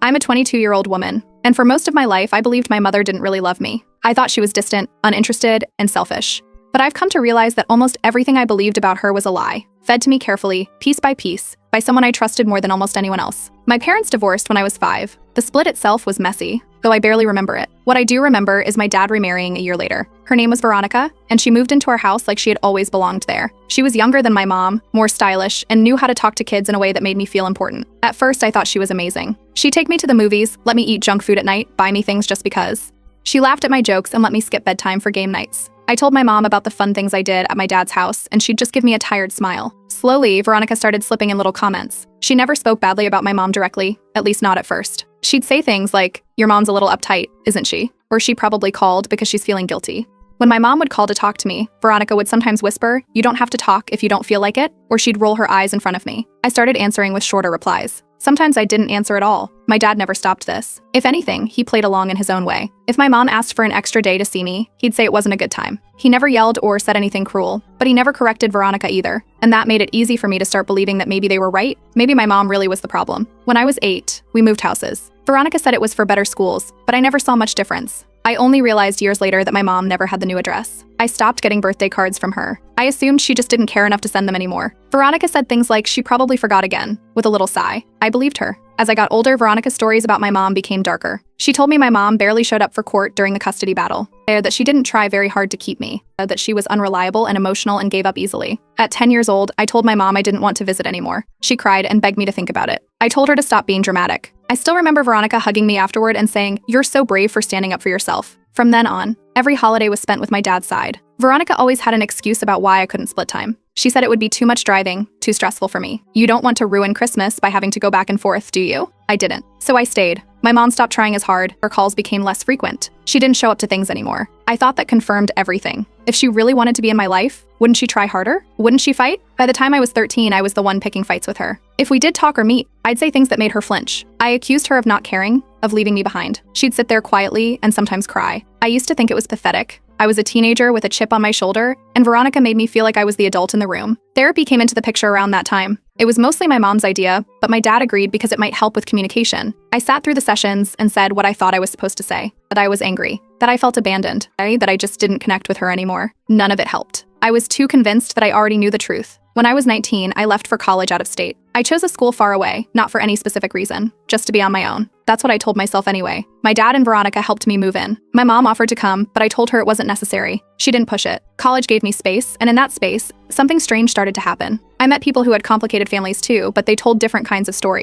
I'm a 22-year-old woman, and for most of my life, I believed my mother didn't really love me. I thought she was distant, uninterested, and selfish. But I've come to realize that almost everything I believed about her was a lie, fed to me carefully, piece by someone I trusted more than almost anyone else. My parents divorced when I was 5. The split itself was messy, though I barely remember it. What I do remember is my dad remarrying a year later. Her name was Veronica, and she moved into our house like she had always belonged there. She was younger than my mom, more stylish, and knew how to talk to kids in a way that made me feel important. At first, I thought she was amazing. She'd take me to the movies, let me eat junk food at night, buy me things just because. She laughed at my jokes and let me skip bedtime for game nights. I told my mom about the fun things I did at my dad's house, and she'd just give me a tired smile. Slowly, Veronica started slipping in little comments. She never spoke badly about my mom directly, at least not at first. She'd say things like, "Your mom's a little uptight, isn't she?" Or "She probably called because she's feeling guilty." When my mom would call to talk to me, Veronica would sometimes whisper, "You don't have to talk if you don't feel like it," or she'd roll her eyes in front of me. I started answering with shorter replies. Sometimes I didn't answer at all. My dad never stopped this. If anything, he played along in his own way. If my mom asked for an extra day to see me, he'd say it wasn't a good time. He never yelled or said anything cruel, but he never corrected Veronica either. And that made it easy for me to start believing that maybe they were right. Maybe my mom really was the problem. When I was 8, we moved houses. Veronica said it was for better schools, but I never saw much difference. I only realized years later that my mom never had the new address. I stopped getting birthday cards from her. I assumed she just didn't care enough to send them anymore. Veronica said things like she probably forgot again, with a little sigh. I believed her. As I got older, Veronica's stories about my mom became darker. She told me my mom barely showed up for court during the custody battle, that she didn't try very hard to keep me, that she was unreliable and emotional and gave up easily. At 10 years old, I told my mom I didn't want to visit anymore. She cried and begged me to think about it. I told her to stop being dramatic. I still remember Veronica hugging me afterward and saying, "You're so brave for standing up for yourself." From then on, every holiday was spent with my dad's side. Veronica always had an excuse about why I couldn't split time. She said it would be too much driving, too stressful for me. You don't want to ruin Christmas by having to go back and forth, do you? I didn't. So I stayed. My mom stopped trying as hard. Her calls became less frequent. She didn't show up to things anymore. I thought that confirmed everything. If she really wanted to be in my life, wouldn't she try harder? Wouldn't she fight? By the time I was 13, I was the one picking fights with her. If we did talk or meet, I'd say things that made her flinch. I accused her of not caring, of leaving me behind. She'd sit there quietly and sometimes cry. I used to think it was pathetic. I was a teenager with a chip on my shoulder, and Veronica made me feel like I was the adult in the room. Therapy came into the picture around that time. It was mostly my mom's idea, but my dad agreed because it might help with communication. I sat through the sessions and said what I thought I was supposed to say, that I was angry, that I felt abandoned, that I just didn't connect with her anymore. None of it helped. I was too convinced that I already knew the truth. When I was 19, I left for college out of state. I chose a school far away, not for any specific reason, just to be on my own. That's what I told myself anyway. My dad and Veronica helped me move in. My mom offered to come, but I told her it wasn't necessary. She didn't push it. College gave me space, and in that space, something strange started to happen. I met people who had complicated families too, but they told different kinds of stories.